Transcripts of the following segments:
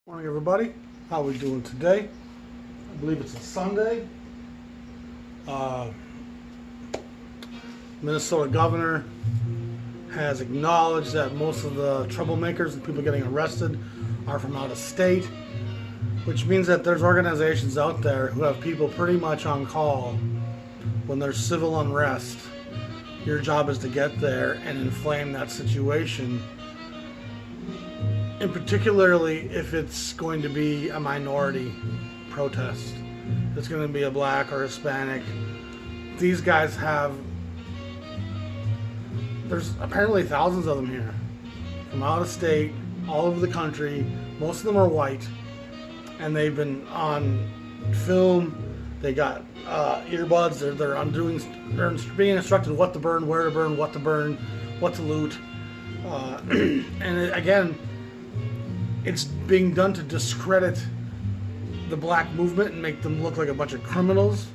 Morning, everybody. How are we doing today? I believe it's a Sunday. Uh, Minnesota governor has acknowledged that most of the troublemakers and people getting arrested are from out of state, which means that there's organizations out there who have people pretty much on call when there's civil unrest. Your job is to get there and inflame that situation, and particularly if it's going to be a minority protest. It's going to be a black or Hispanic. These guys there's apparently thousands of them here from out of state, all over the country. Most of them are white, and they've been on film. They got earbuds. They're being instructed what to burn, where to burn, what to burn, what to loot. Again, it's being done to discredit the black movement and make them look like a bunch of criminals,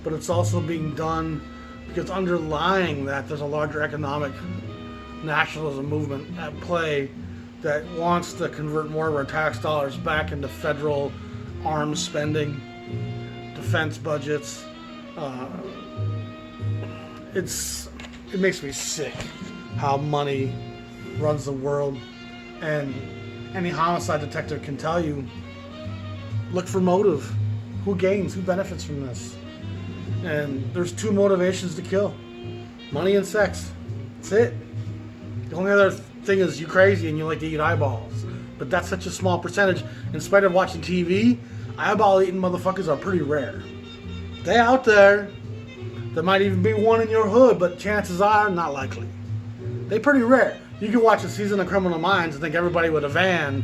but it's also being done because underlying that there's a larger economic nationalism movement at play that wants to convert more of our tax dollars back into federal arms spending, defense budgets. It makes me sick how money runs the world, and any homicide detective can tell you, look for motive. Who gains? Who benefits from this? And there's two motivations to kill: money and sex. That's it. The only other thing is you crazy and you like to eat eyeballs. But that's such a small percentage. In spite of watching TV, eyeball eating motherfuckers are pretty rare. They out there. There might even be one in your hood, but chances are not likely. They pretty rare. You can watch a season of Criminal Minds and think everybody with a van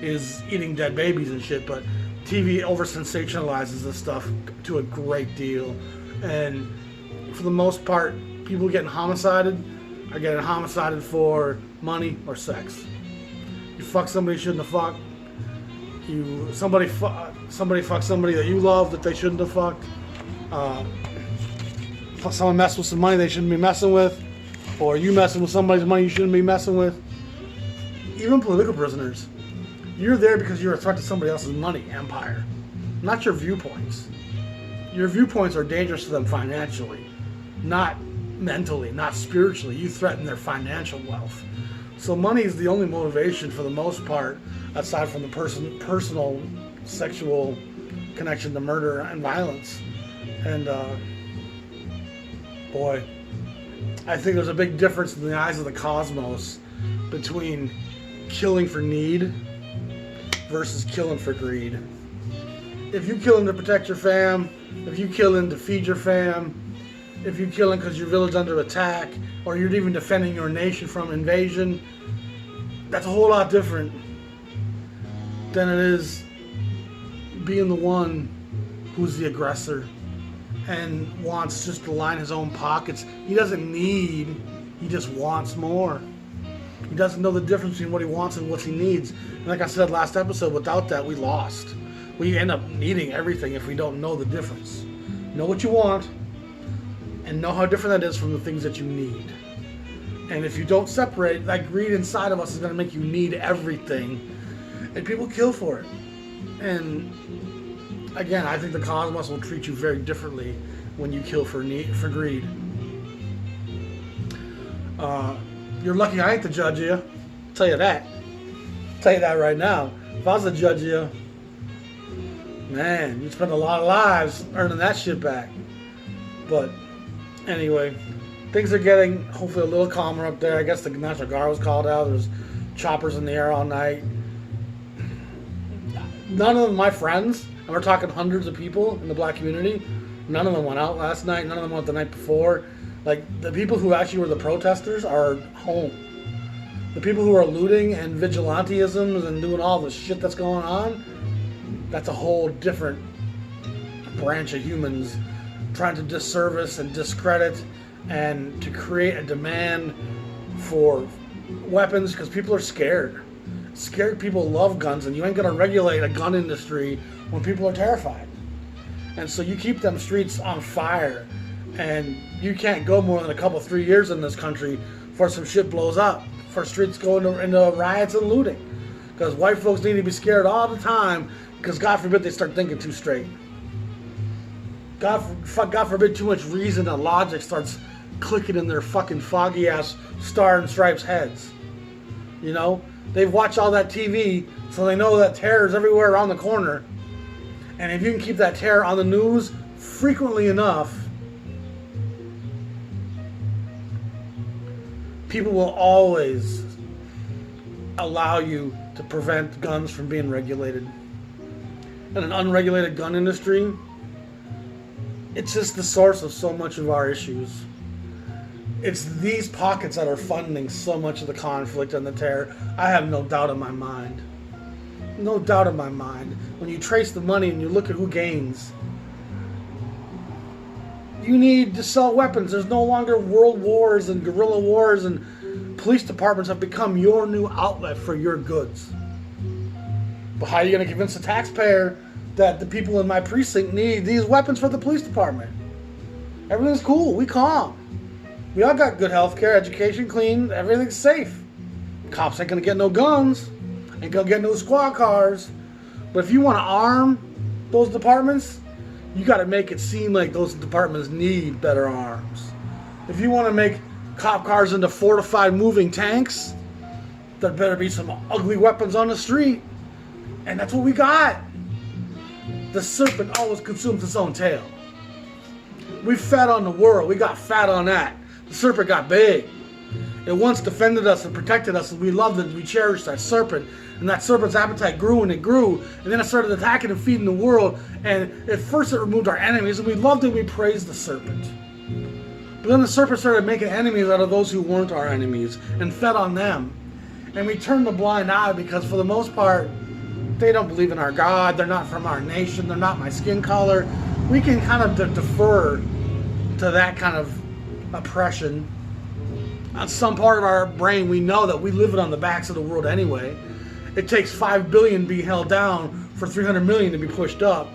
is eating dead babies and shit, but TV over sensationalizes this stuff to a great deal. And for the most part, people getting homicided are getting homicided for money or sex. You fuck somebody you shouldn't have fucked. Somebody fucked somebody that you love that they shouldn't have fucked. Someone messed with some money they shouldn't be messing with. Or you messing with somebody's money you shouldn't be messing with. Even political prisoners. You're there because you're a threat to somebody else's money empire, not your viewpoints. Your viewpoints are dangerous to them financially, not mentally, not spiritually. You threaten their financial wealth. So money is the only motivation for the most part, aside from the personal sexual connection to murder and violence. And boy, I think there's a big difference in the eyes of the cosmos between killing for need versus killing for greed. If you kill him to protect your fam, if you kill him to feed your fam, if you kill him because your village under attack, or you're even defending your nation from invasion, that's a whole lot different than it is being the one who's the aggressor and wants just to line his own pockets. He doesn't need, he just wants more. He doesn't know the difference between what he wants and what he needs. And like I said last episode, without that, we lost. We end up needing everything if we don't know the difference. Know what you want, and know how different that is from the things that you need. And if you don't separate, that greed inside of us is going to make you need everything. And people kill for it. And again, I think the cosmos will treat you very differently when you kill for greed. You're lucky I ain't the judge of you. I'll tell you that. I'll tell you that right now. If I was the judge of you, man, you'd spend a lot of lives earning that shit back. But anyway, things are getting hopefully a little calmer up there. I guess the National Guard was called out. There's choppers in the air all night. None of them my friends, and we're talking hundreds of people in the black community. None of them went out last night. None of them went the night before. Like, the people who actually were the protesters are home. The people who are looting and vigilantisms and doing all the shit that's going on, that's a whole different branch of humans trying to disservice and discredit and to create a demand for weapons because people are scared. Scared people love guns, and you ain't going to regulate a gun industry when people are terrified. And so you keep them streets on fire, and you can't go more than a couple, 3 years in this country before some shit blows up, for streets go into riots and looting. Because white folks need to be scared all the time, because God forbid they start thinking too straight. God forbid too much reason and logic starts clicking in their fucking foggy ass star and stripes heads. You know? They've watched all that TV, so they know that terror is everywhere around the corner. And if you can keep that terror on the news frequently enough, people will always allow you to prevent guns from being regulated. And an unregulated gun industry, it's just the source of so much of our issues. It's these pockets that are funding so much of the conflict and the terror. I have no doubt in my mind. No doubt in my mind. When you trace the money and you look at who gains, you need to sell weapons. There's no longer world wars and guerrilla wars, and police departments have become your new outlet for your goods. But how are you going to convince the taxpayer that the people in my precinct need these weapons for the police department? Everything's cool. We calm. We all got good health care, education, clean. Everything's safe. Cops ain't going to get no guns. Ain't going to get no squad cars. But if you want to arm those departments, you got to make it seem like those departments need better arms. If you want to make cop cars into fortified moving tanks, there better be some ugly weapons on the street. And that's what we got. The serpent always consumes its own tail. We fed on the world. We got fat on that. The serpent got big. It once defended us and protected us, and we loved it and we cherished that serpent. And that serpent's appetite grew and it grew. And then it started attacking and feeding the world. And at first it removed our enemies, and we loved it and we praised the serpent. But then the serpent started making enemies out of those who weren't our enemies and fed on them. And we turned the blind eye because for the most part, they don't believe in our God. They're not from our nation. They're not my skin color. We can kind of defer to that kind of oppression. On some part of our brain, we know that we live it on the backs of the world anyway. It takes 5 billion to be held down for 300 million to be pushed up.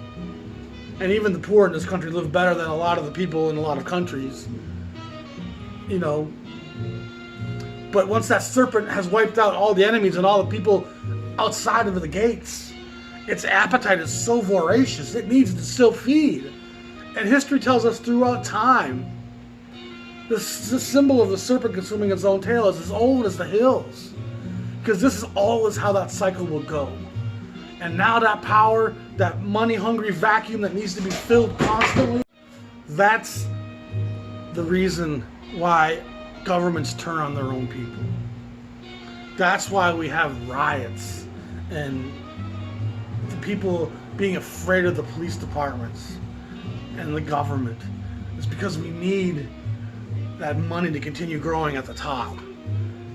And even the poor in this country live better than a lot of the people in a lot of countries. You know. But once that serpent has wiped out all the enemies and all the people outside of the gates, its appetite is so voracious, it needs to still feed. And history tells us throughout time, this symbol of the serpent consuming its own tail is as old as the hills. Because this is always how that cycle will go. And now that power, that money-hungry vacuum that needs to be filled constantly, that's the reason why governments turn on their own people. That's why we have riots and the people being afraid of the police departments and the government. It's because we need that money to continue growing at the top.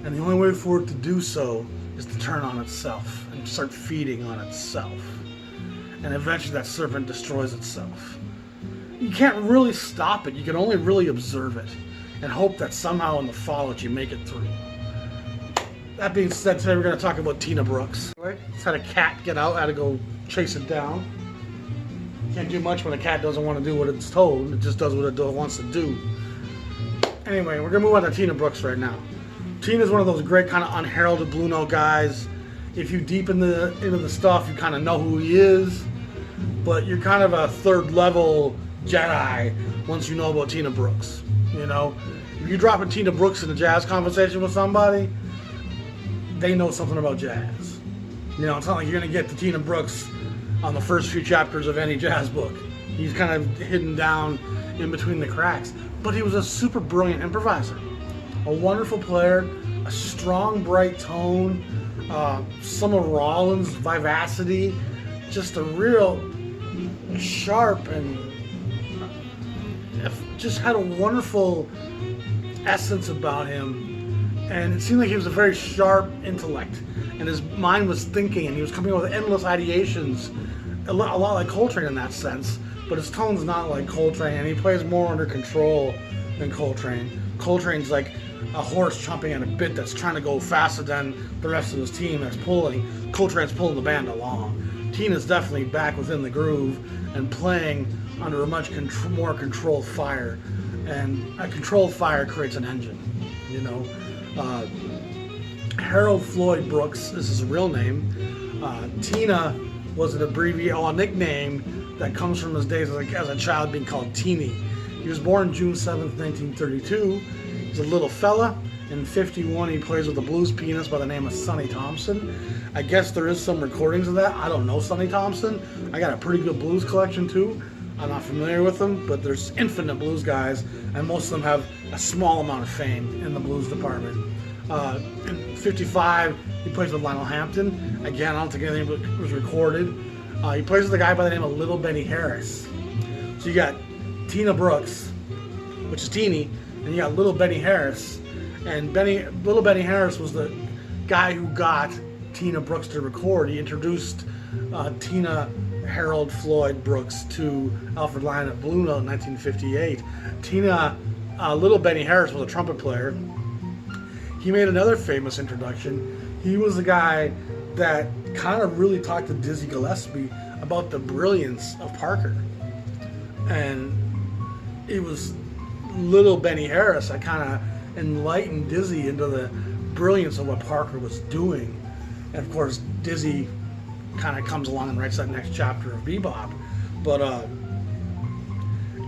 And the only way for it to do so is to turn on itself and start feeding on itself. And eventually that serpent destroys itself. You can't really stop it. You can only really observe it and hope that somehow in the fall that you make it through. That being said, today we're going to talk about Tina Brooks. Just had a cat get out. I had to go chase it down. Can't do much when a cat doesn't want to do what it's told. It just does what it wants to do. Anyway, we're going to move on to Tina Brooks right now. Tina's one of those great kind of unheralded Blue Note guys. If you deep into the stuff, you kind of know who he is. But you're kind of a third level Jedi once you know about Tina Brooks. You know, if you drop a Tina Brooks in a jazz conversation with somebody, they know something about jazz. You know, it's not like you're going to get to Tina Brooks on the first few chapters of any jazz book. He's kind of hidden down in between the cracks. But he was a super brilliant improviser. A wonderful player, a strong, bright tone, Summer Rollins' vivacity, just a real sharp and just had a wonderful essence about him. And it seemed like he was a very sharp intellect, and his mind was thinking, and he was coming up with endless ideations, a lot like Coltrane in that sense, but his tone's not like Coltrane, and he plays more under control than Coltrane. Coltrane's like a horse chomping at a bit that's trying to go faster than the rest of his team that's pulling. Coltrane's pulling the band along. Tina's definitely back within the groove and playing under a much more controlled fire. And a controlled fire creates an engine, you know. Harold Floyd Brooks, this is a real name. Tina was a nickname that comes from his days as a child being called Teeny. He was born June 7th, 1932. He's a little fella. In 51, he plays with a blues pianist by the name of Sonny Thompson. I guess there is some recordings of that. I don't know Sonny Thompson. I got a pretty good blues collection too. I'm not familiar with them, but there's infinite blues guys, and most of them have a small amount of fame in the blues department. In 55, he plays with Lionel Hampton. Again, I don't think anything was recorded. He plays with a guy by the name of Little Benny Harris. So you got Tina Brooks, which is Teeny, and you got Little Benny Harris. And Little Benny Harris was the guy who got Tina Brooks to record. He introduced Tina Harold Floyd Brooks to Alfred Lion at Blue Note in 1958. Little Benny Harris was a trumpet player. He made another famous introduction. He was the guy that kind of really talked to Dizzy Gillespie about the brilliance of Parker. And it was Little Benny Harris that kind of enlightened Dizzy into the brilliance of what Parker was doing. And of course, Dizzy kind of comes along and writes that next chapter of bebop. But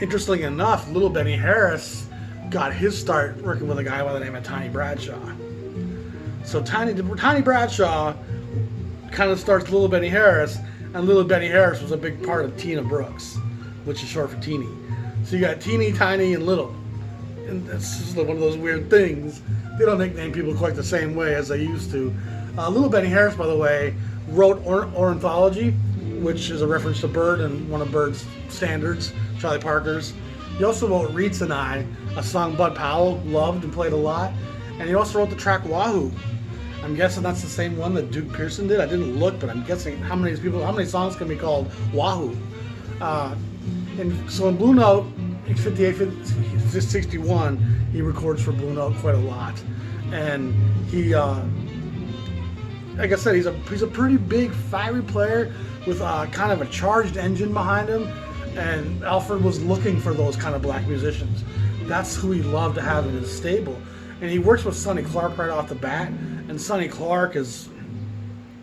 interestingly enough, Little Benny Harris got his start working with a guy by the name of Tiny Bradshaw. So Tiny Bradshaw kind of starts Little Benny Harris, and Little Benny Harris was a big part of Tina Brooks, which is short for Teeny. So you got Teeny, Tiny, and Little. And that's just one of those weird things. They don't nickname people quite the same way as they used to. Little Benny Harris, by the way, wrote Ornithology, which is a reference to Bird and one of Bird's standards, Charlie Parker's. He also wrote Reeds and I, a song Bud Powell loved and played a lot. And he also wrote the track Wahoo. I'm guessing that's the same one that Duke Pearson did. I didn't look, but I'm guessing how many songs can be called Wahoo? And so in Blue Note, 58, 61, he records for Blue Note quite a lot. And he, like I said, he's a pretty big, fiery player with kind of a charged engine behind him. And Alfred was looking for those kind of black musicians. That's who he loved to have in his stable. And he works with Sonny Clark right off the bat. And Sonny Clark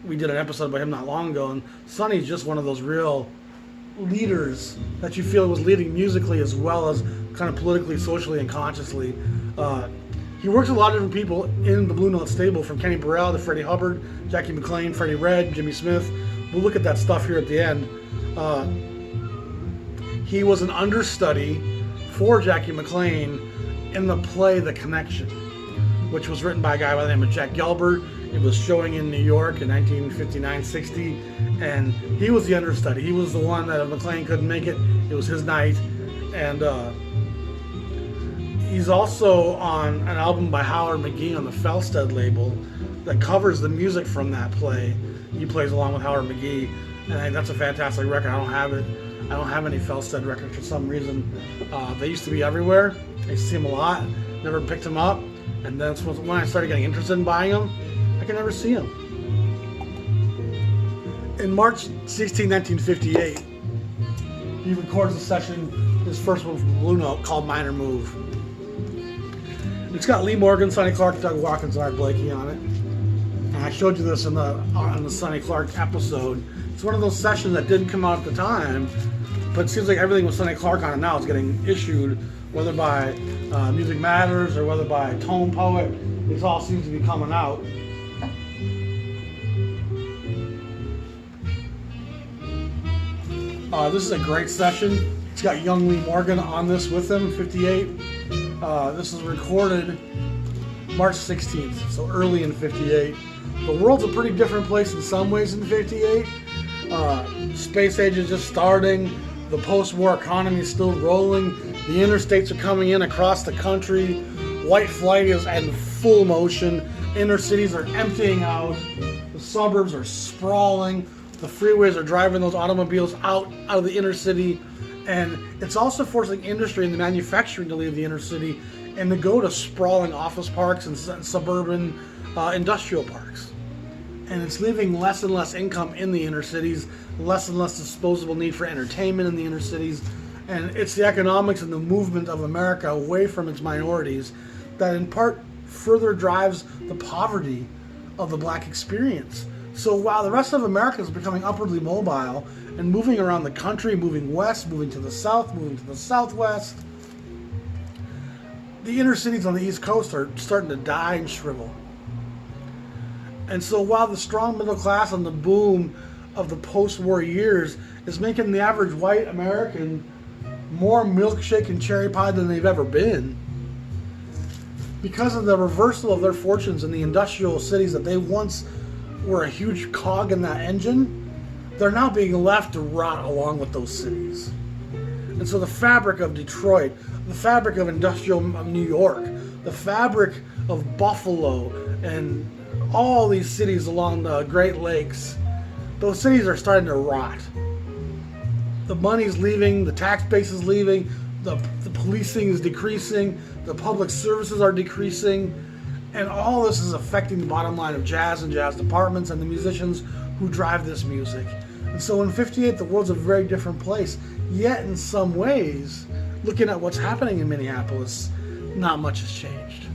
we did an episode about him not long ago, and Sonny's just one of those real leaders that you feel was leading musically as well as kind of politically, socially, and consciously. He works with a lot of different people in the Blue Note stable, from Kenny Burrell to Freddie Hubbard, Jackie McLean, Freddie Redd, Jimmy Smith. We'll look at that stuff here at the end. He was an understudy for Jackie McLean in the play The Connection, which was written by a guy by the name of Jack Gilbert. It was showing in New York in 1959-60, and he was the understudy. He was the one that if McLean couldn't make it, it was his night. And he's also on an album by Howard McGee on the Felstead label that covers the music from that play. He plays along with Howard McGee, and that's a fantastic record. I don't have it. I don't have any Felstead records for some reason. They used to be everywhere. I used to see them a lot. Never picked them up. And then when I started getting interested in buying them, I could never see them. In March 16, 1958, he records a session, his first one from Blue Note, called Minor Move. It's got Lee Morgan, Sonny Clark, Doug Watkins, and Art Blakey on it. And I showed you this on the Sonny Clark episode. It's one of those sessions that didn't come out at the time, but it seems like everything with Sonny Clark on it now is getting issued, whether by Music Matters or whether by Tone Poet. It all seems to be coming out. This is a great session. It's got young Lee Morgan on this with him, 58. This is recorded March 16th, so early in 58. The world's a pretty different place in some ways in 58. Space age is just starting. The post-war economy is still rolling. The interstates are coming in across the country. White flight is in full motion. Inner cities are emptying out. The suburbs are sprawling. The freeways are driving those automobiles out of the inner city. And it's also forcing industry and the manufacturing to leave the inner city and to go to sprawling office parks and suburban industrial parks. And it's leaving less and less income in the inner cities, less and less disposable need for entertainment in the inner cities. And it's the economics and the movement of America away from its minorities that in part further drives the poverty of the black experience. So while the rest of America is becoming upwardly mobile and moving around the country, moving west, moving to the south, moving to the southwest, the inner cities on the East Coast are starting to die and shrivel. And so while the strong middle class and the boom of the post-war years is making the average white American more milkshake and cherry pie than they've ever been, because of the reversal of their fortunes in the industrial cities that they once were a huge cog in that engine, they're now being left to rot along with those cities. And so the fabric of Detroit, the fabric of industrial New York, the fabric of Buffalo, and all these cities along the Great Lakes, those cities are starting to rot. The money's leaving, the tax base is leaving, the policing is decreasing, the public services are decreasing, and all this is affecting the bottom line of jazz and jazz departments and the musicians who drive this music. And so in '58, the world's a very different place. Yet in some ways, looking at what's happening in Minneapolis, not much has changed.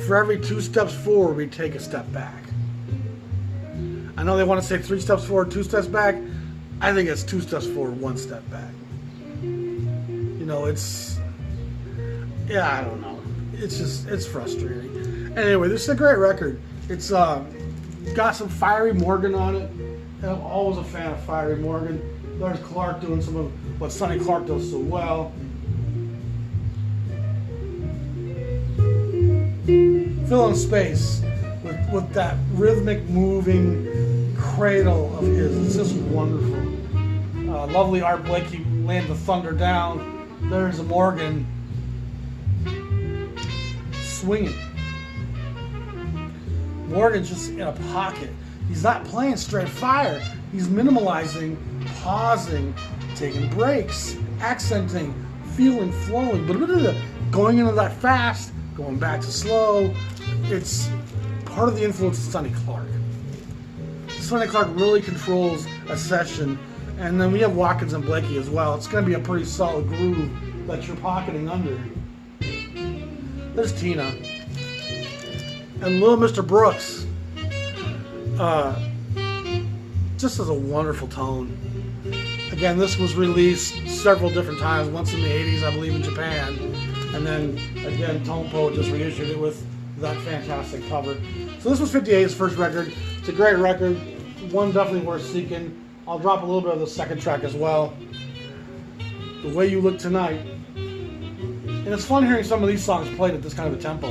For every 2 steps forward, we take a step back. I know they want to say 3 steps forward, 2 steps back. I think it's 2 steps forward, 1 step back. You know, I don't know. It's frustrating. Anyway, this is a great record. It's got some Fiery Morgan on it. I'm always a fan of Fiery Morgan. There's Clark doing some of what Sonny Clark does so well. Filling space with that rhythmic moving cradle of his. It's just wonderful. Lovely Art Blakey laying the thunder down. There's a Morgan swinging. Morgan's just in a pocket. He's not playing straight fire. He's minimalizing, pausing, taking breaks, accenting, feeling, flowing, but going into that fast, going back to slow. It's part of the influence of Sonny Clark. Sonny Clark really controls a session, and then we have Watkins and Blakey as well. It's going to be a pretty solid groove that you're pocketing under. There's Tina. And Little Mr. Brooks just has a wonderful tone. Again, this was released several different times, once in the 80s, I believe, in Japan. And then, again, Tone Poet just reissued it with that fantastic cover. So this was '58's first record. It's a great record. One definitely worth seeking. I'll drop a little bit of the second track as well. The Way You Look Tonight. And it's fun hearing some of these songs played at this kind of a tempo.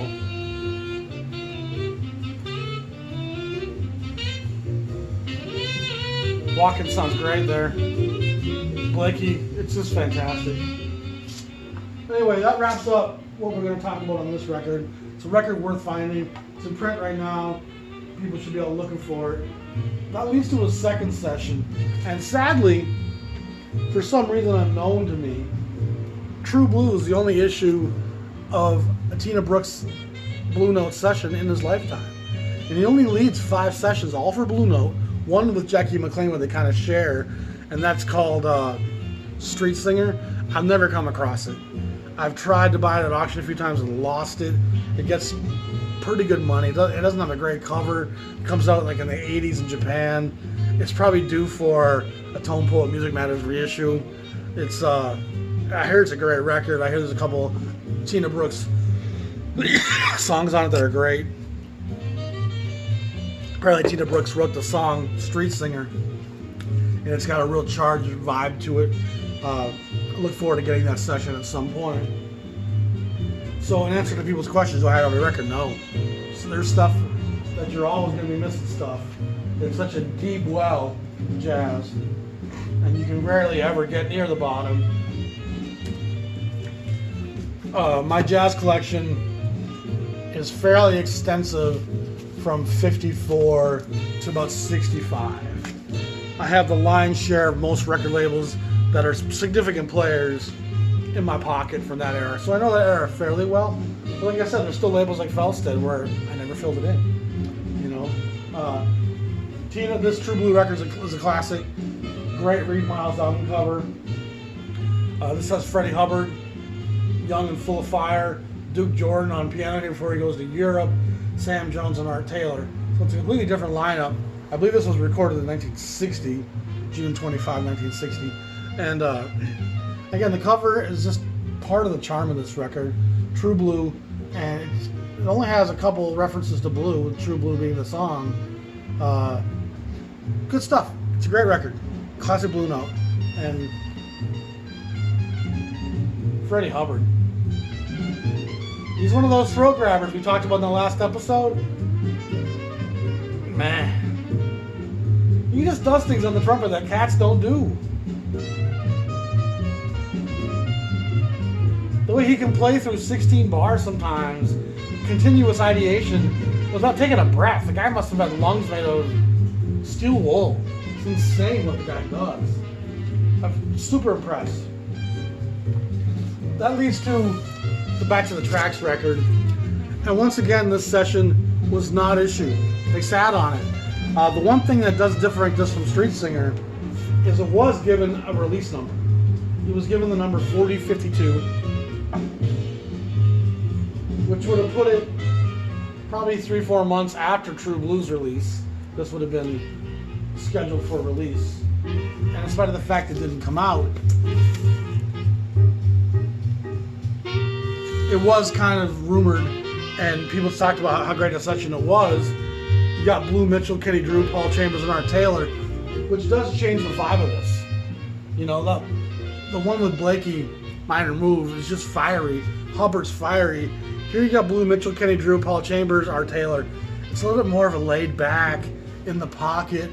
Watkins sounds great there. Blakey, it's just fantastic. Anyway, that wraps up what we're going to talk about on this record. It's a record worth finding. It's in print right now. People should be able to look for it. That leads to a second session. And sadly, for some reason unknown to me, True Blue is the only issue of a Tina Brooks Blue Note session in his lifetime. And he only leads 5 sessions, all for Blue Note. One with Jackie McLean where they kind of share, and that's called Street Singer. I've never come across it. I've tried to buy it at auction a few times and lost it. It gets pretty good money. It doesn't have a great cover. It comes out like in the 80s in Japan. It's probably due for a Tone Poet Music Matters reissue. It's I hear it's a great record. I hear there's a couple Tina Brooks songs on it that are great. Apparently Tina Brooks wrote the song Street Singer, and it's got a real charged vibe to it. I look forward to getting that session at some point. So in answer to people's questions, do I have a record? No. So there's stuff that you're always going to be missing stuff. It's such a deep well in jazz, and you can rarely ever get near the bottom. My jazz collection is fairly extensive from 54 to about 65. I have the lion's share of most record labels that are significant players in my pocket from that era. So I know that era fairly well. But like I said, there's still labels like Felstead where I never filled it in. You know, Tina, this True Blue record is a classic. Great Reed Miles album cover. This has Freddie Hubbard, young and full of fire, Duke Jordan on piano before he goes to Europe, Sam Jones and Art Taylor. So it's a completely different lineup. I believe this was recorded in 1960, June 25, 1960. And again, the cover is just part of the charm of this record. True Blue, and it only has a couple references to blue, True Blue being the song. Good stuff. It's a great record. Classic Blue Note. And Freddie Hubbard. He's one of those throat grabbers we talked about in the last episode. Man. He just does things on the trumpet that cats don't do. The way he can play through 16 bars sometimes, continuous ideation, without taking a breath. The guy must have had lungs made of steel wool. It's insane what the guy does. I'm super impressed. That leads to the Back to the Tracks record. And once again, this session was not issued. They sat on it. The one thing that does differentiate this from Street Singer is it was given a release number. It was given the number 4052, which would have put it probably 3-4 months after True Blue's release. This would have been scheduled for release. And in spite of the fact it didn't come out, it was kind of rumored, and people talked about how great a session it was. You got Blue Mitchell, Kenny Drew, Paul Chambers, and Art Taylor, which does change the vibe of this. You know, the one with Blakey, Minor Move, is just fiery. Hubbard's fiery. Here you got Blue Mitchell, Kenny Drew, Paul Chambers, Art Taylor. It's a little bit more of a laid back, in the pocket,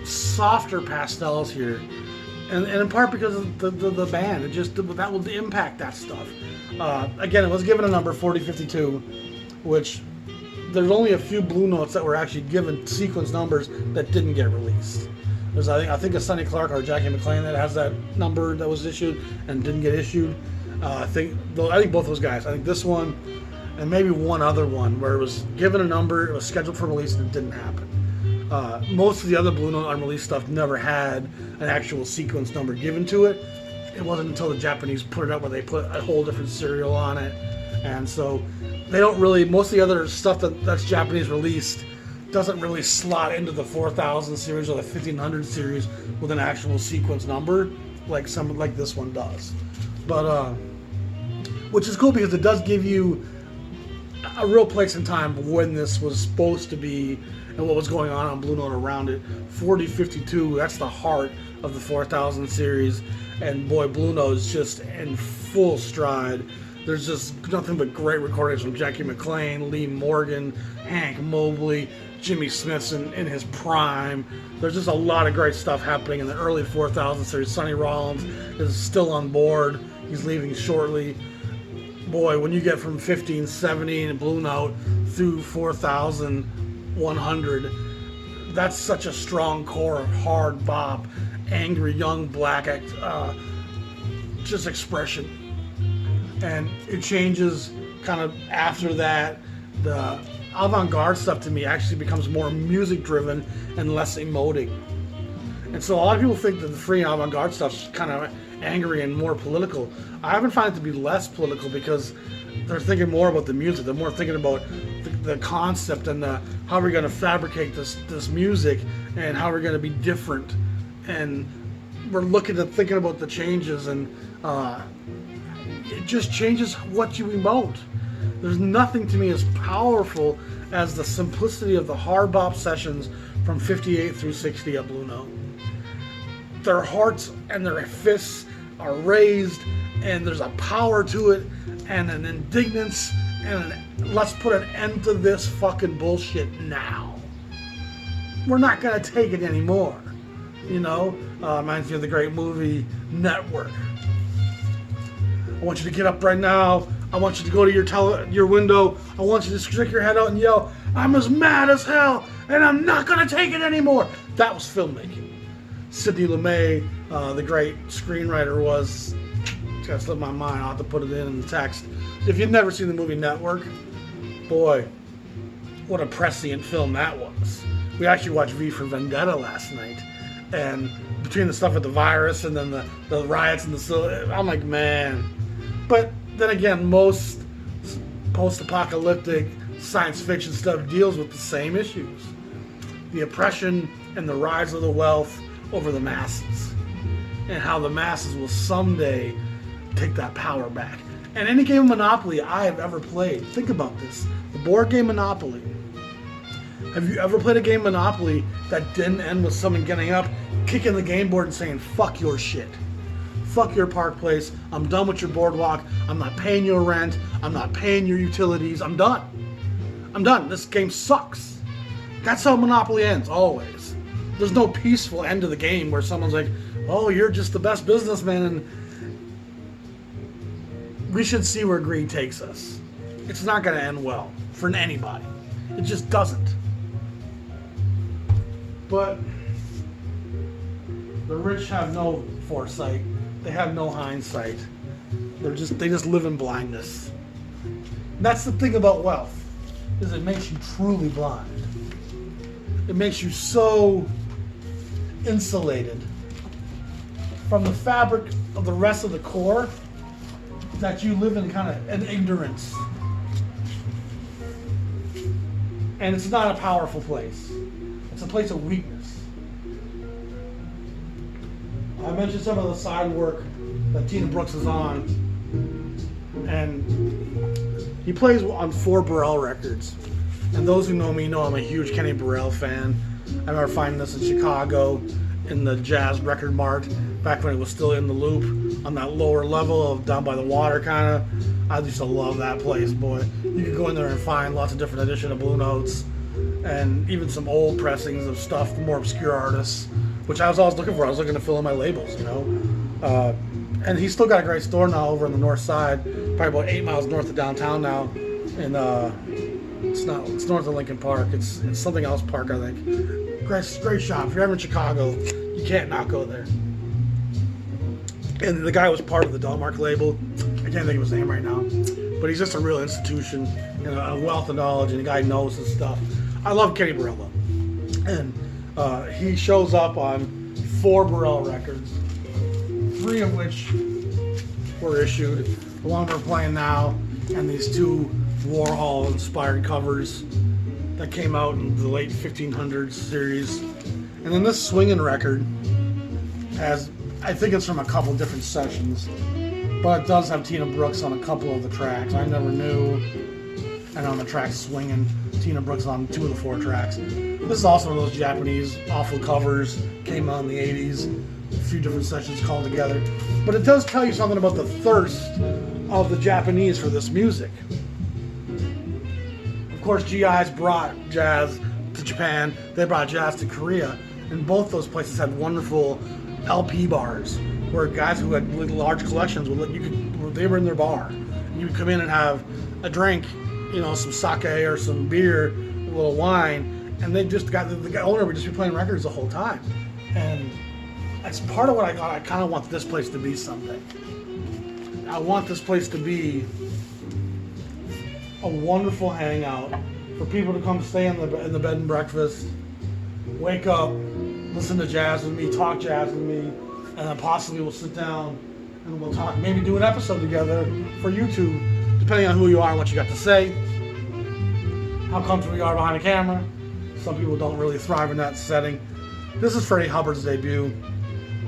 softer pastels here. And in part because of the band, that will impact that stuff. Again, it was given a number 4052, which there's only a few Blue Notes that were actually given sequence numbers that didn't get released. There's I think a Sonny Clark or Jackie McLean that has that number that was issued and didn't get issued. I think both those guys. I think this one and maybe one other one where it was given a number, it was scheduled for release, and it didn't happen. Most of the other Blue Note unreleased stuff never had an actual sequence number given to it. It wasn't until the Japanese put it up where they put a whole different serial on it. And so they don't really, most of the other stuff that's Japanese released doesn't really slot into the 4000 series or the 1500 series with an actual sequence number like this one does. But, which is cool because it does give you a real place and time of when this was supposed to be and what was going on Blue Note around it. 4052, that's the heart of the 4000 series, and boy, Blue Note is just in full stride. There's just nothing but great recordings from Jackie McLean, Lee Morgan, Hank Mobley, Jimmy Smithson in his prime. There's just a lot of great stuff happening in the early 4000 series. Sonny Rollins is still on board. He's leaving shortly. Boy, when you get from 1570 and Blue Note through 4100, that's such a strong core of hard bop, angry young black just expression. And it changes kind of after that. The avant-garde stuff to me actually becomes more music driven and less emoting. And so a lot of people think that the free and avant-garde stuff's kind of angry and more political. I haven't found it to be less political because they're thinking more about the music. They're more thinking about the concept and how we're going to fabricate this music and how we're going to be different. And we're thinking about the changes, and it just changes what you emote. There's nothing to me as powerful as the simplicity of the hard bop sessions from 58 through 60 at Blue Note. Their hearts and their fists are raised, and there's a power to it, and an indignance, and let's put an end to this fucking bullshit now. We're not gonna take it anymore. You know, reminds me of the great movie Network. I want you to get up right now. I want you to go to your window. I want you to stick your head out and yell, "I'm as mad as hell, and I'm not gonna take it anymore." That was filmmaking. Sidney Lumet, the great screenwriter, was. It's gonna slip my mind. I'll have to put it in the text. If you've never seen the movie Network, boy, what a prescient film that was. We actually watched V for Vendetta last night, and between the stuff with the virus and then the riots and I'm like, man. But then again, most post-apocalyptic science fiction stuff deals with the same issues. The oppression and the rise of the wealth over the masses. And how the masses will someday take that power back. And any game of Monopoly I have ever played, think about this. The board game Monopoly. Have you ever played a game of Monopoly that didn't end with someone getting up, kicking the game board and saying, fuck your shit. Fuck your park place. I'm done with your boardwalk. I'm not paying your rent. I'm not paying your utilities. I'm done. I'm done. This game sucks. That's how Monopoly ends, always. There's no peaceful end to the game where someone's like, oh, you're just the best businessman. And we should see where greed takes us. It's not going to end well for anybody. It just doesn't. But the rich have no foresight. They have no hindsight. They just live in blindness. That's the thing about wealth, is it makes you truly blind. It makes you so insulated from the fabric of the rest of the core that you live in kind of an ignorance. And it's not a powerful place. It's a place of weakness. I mentioned some of the side work that Tina Brooks is on, and he plays on 4 Burrell records. And those who know me know I'm a huge Kenny Burrell fan. I remember finding this in Chicago in the Jazz Record Mart back when it was still in the Loop on that lower level of down by the water kind of. I used to love that place, boy. You could go in there and find lots of different editions of Blue Notes and even some old pressings of stuff, the more obscure artists, which I was always looking for. I was looking to fill in my labels, you know. And he's still got a great store now over on the north side, probably about 8 miles north of downtown now. And it's north of Lincoln Park. It's something else park, I think. Great shop. If you're ever in Chicago, you can't not go there. And the guy was part of the Delmark label. I can't think of his name right now. But he's just a real institution and a wealth of knowledge, and the guy knows his stuff. I love Kenny Burrell, though. And he shows up on 4 Burrell records, 3 of which were issued. The one we're playing now, and these 2 Warhol-inspired covers that came out in the late 1500s series. And then this Swingin' record has, I think it's from a couple different sessions, but it does have Tina Brooks on a couple of the tracks. I never knew. And on the track Swingin', Tina Brooks on 2 of the 4 tracks. This is also one of those Japanese awful covers, came out in the 80s, a few different sessions called together. But it does tell you something about the thirst of the Japanese for this music. Of course, GIs brought jazz to Japan, they brought jazz to Korea, and both those places had wonderful LP bars where guys who had large collections they were in their bar. You would come in and have a drink, you know, some sake or some beer, a little wine, and they just got the owner would just be playing records the whole time. And that's part of what I got. I kind of want this place to be something. I want this place to be a wonderful hangout for people to come stay in the bed and breakfast, wake up, listen to jazz with me, talk jazz with me, and then possibly we'll sit down and we'll talk, maybe do an episode together for YouTube, depending on who you are and what you got to say, how comfortable you are behind a camera. Some people don't really thrive in that setting. This is Freddie Hubbard's debut,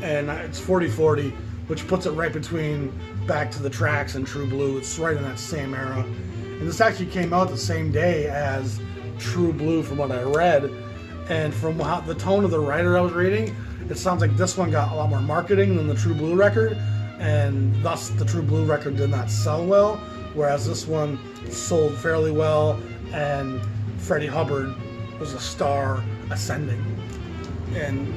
and it's 40/40, which puts it right between Back to the Tracks and True Blue. It's right in that same era. And this actually came out the same day as True Blue from what I read. And from the tone of the writer I was reading, it sounds like this one got a lot more marketing than the True Blue record. And thus the True Blue record did not sell well. Whereas this one sold fairly well. And Freddie Hubbard was a star ascending. And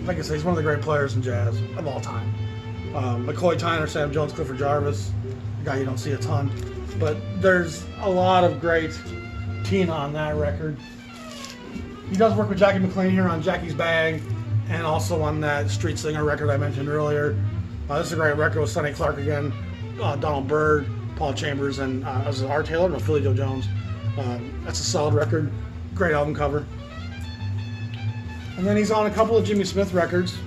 like I say, he's one of the great players in jazz of all time. McCoy Tyner, Sam Jones, Clifford Jarvis, a guy you don't see a ton. But there's a lot of great Tina on that record. He does work with Jackie McLean here on Jackie's Bag and also on that Street Singer record I mentioned earlier. This is a great record with Sonny Clark again, Donald Byrd, Paul Chambers, and was it Art Taylor? No, Philly Joe Jones. That's a solid record. Great album cover. And then he's on a couple of Jimmy Smith records,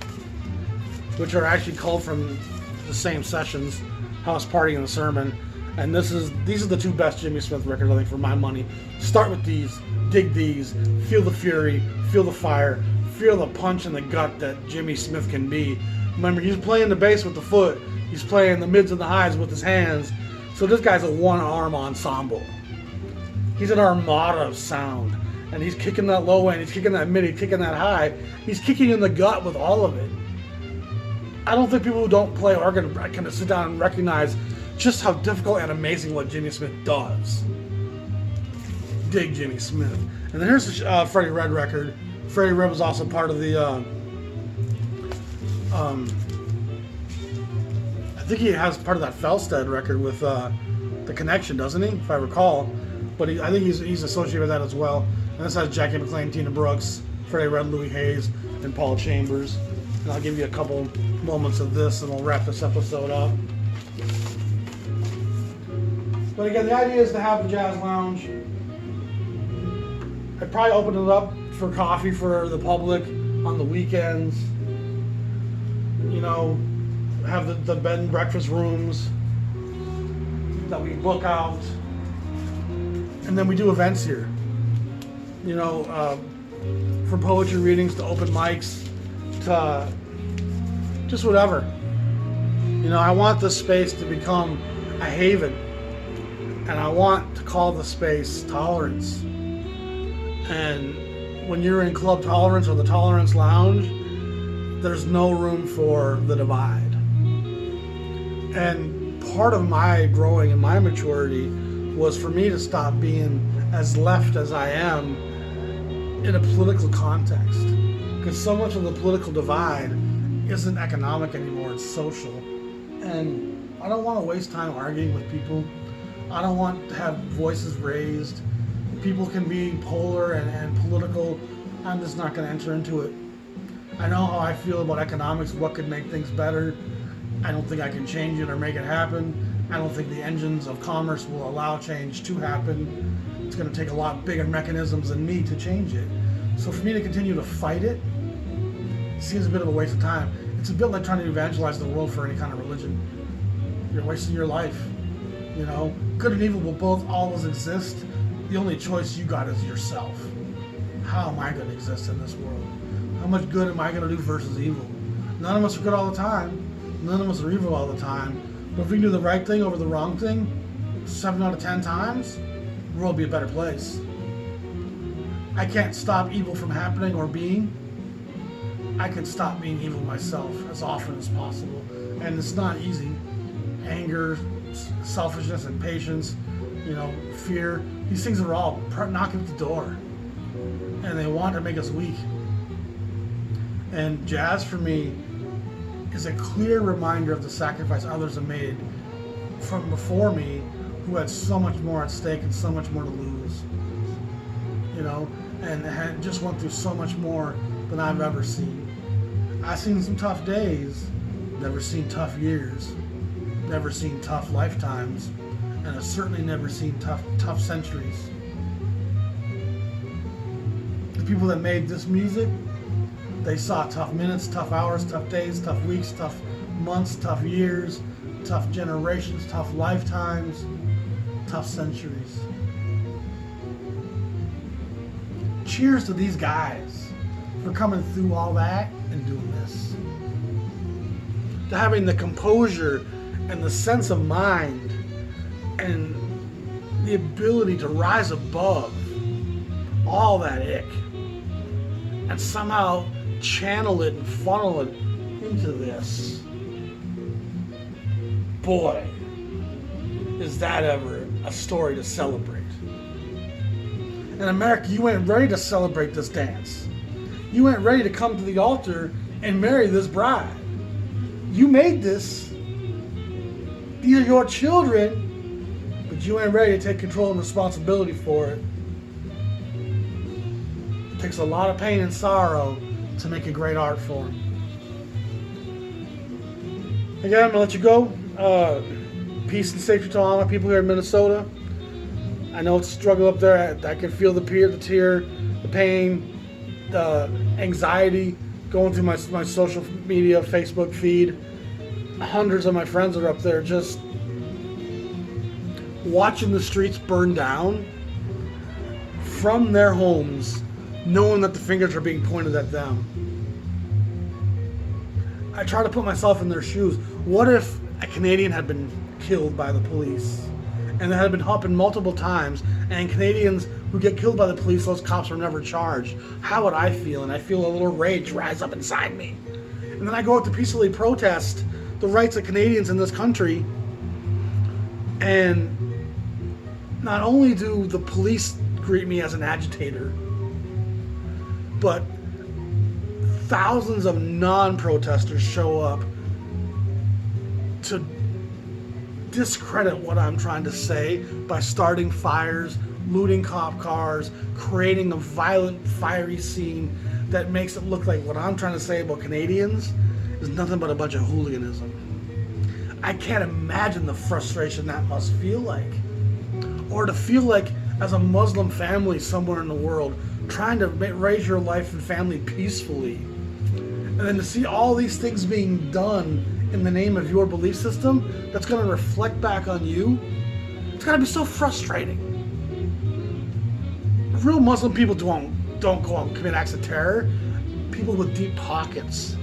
which are actually culled from the same sessions. House Party and the Sermon. And these are the two best Jimmy Smith records, I think, for my money. Start with these, dig these, feel the fury, feel the fire, feel the punch in the gut that Jimmy Smith can be. Remember, he's playing the bass with the foot, he's playing the mids and the highs with his hands. So this guy's a one-arm ensemble. He's an armada of sound. And he's kicking that low end, he's kicking that mid, he's kicking that high. He's kicking in the gut with all of it. I don't think people who don't play organ can sit down and recognize just how difficult and amazing what Jimmy Smith does. Dig Jimmy Smith. And then here's the Freddie Red record. Freddie Red was also part of the, I think he has part of that Felstead record with The Connection, doesn't he? If I recall. But I think he's associated with that as well. And this has Jackie McLean, Tina Brooks, Freddie Red, Louis Hayes, and Paul Chambers. And I'll give you a couple moments of this and we'll wrap this episode up. But again, the idea is to have the Jazz Lounge. I'd probably open it up for coffee for the public on the weekends. You know, have the bed and breakfast rooms that we book out. And then we do events here. You know, from poetry readings to open mics to just whatever. You know, I want this space to become a haven. And I want to call the space Tolerance. And when you're in Club Tolerance or the Tolerance Lounge, there's no room for the divide. And part of my growing and my maturity was for me to stop being as left as I am in a political context. Because so much of the political divide isn't economic anymore, it's social. And I don't want to waste time arguing with people. I don't want to have voices raised. People can be polar and political. I'm just not going to enter into it. I know how I feel about economics, what could make things better. I don't think I can change it or make it happen. I don't think the engines of commerce will allow change to happen. It's going to take a lot bigger mechanisms than me to change it. So for me to continue to fight it seems a bit of a waste of time. It's a bit like trying to evangelize the world for any kind of religion. You're wasting your life. You know, good and evil will both always exist. The only choice you got is yourself. How am I going to exist in this world? How much good am I going to do versus evil? None of us are good all the time. None of us are evil all the time. But if we can do the right thing over the wrong thing, 7 out of 10 times, the world will be a better place. I can't stop evil from happening or being. I can stop being evil myself as often as possible. And it's not easy. Anger, selfishness, impatience, you know, fear. These things are all knocking at the door. And they want to make us weak. And jazz for me is a clear reminder of the sacrifice others have made from before me who had so much more at stake and so much more to lose. You know, and had just went through so much more than I've ever seen. I've seen some tough days, never seen tough years, never seen tough lifetimes, and I've certainly never seen tough centuries. The people that made this music, they saw tough minutes, tough hours, tough days, tough weeks, tough months, tough years, tough generations, tough lifetimes, tough centuries. Cheers to these guys for coming through all that and doing this. To having the composure and the sense of mind and the ability to rise above all that ick and somehow channel it and funnel it into this. Boy, is that ever a story to celebrate. In America, you ain't ready to celebrate this dance. You ain't ready to come to the altar and marry this bride. You made this. These are your children, but you ain't ready to take control and responsibility for it. It takes a lot of pain and sorrow to make a great art form. Again, I'm going to let you go. Peace and safety to all my people here in Minnesota. I know it's a struggle up there. I can feel the tear, the pain, the anxiety going through my social media, Facebook feed. Hundreds of my friends are up there just watching the streets burn down from their homes, knowing that the fingers are being pointed at them. I try to put myself in their shoes. What if a Canadian had been killed by the police? And it had been happened multiple times, and Canadians who get killed by the police, those cops were never charged. How would I feel? And I feel a little rage rise up inside me. And then I go out to peacefully protest the rights of Canadians in this country, and not only do the police greet me as an agitator, but thousands of non-protesters show up to discredit what I'm trying to say by starting fires, looting cop cars, creating a violent, fiery scene that makes it look like what I'm trying to say about Canadians is nothing but a bunch of hooliganism. I can't imagine the frustration that must feel like. Or to feel like, as a Muslim family somewhere in the world, trying to raise your life and family peacefully, and then to see all these things being done in the name of your belief system that's going to reflect back on you, it's got to be so frustrating. Real Muslim people don't go out and commit acts of terror. People with deep pockets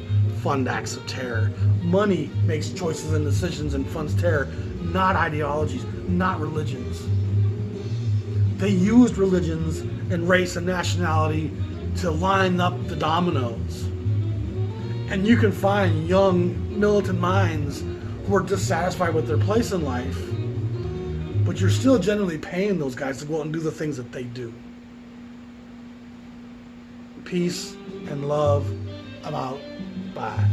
fund acts of terror. Money makes choices and decisions and funds terror, not ideologies, not religions. They used religions and race and nationality to line up the dominoes. And you can find young militant minds who are dissatisfied with their place in life, but you're still generally paying those guys to go out and do the things that they do. Peace and love. I'm out. Bye.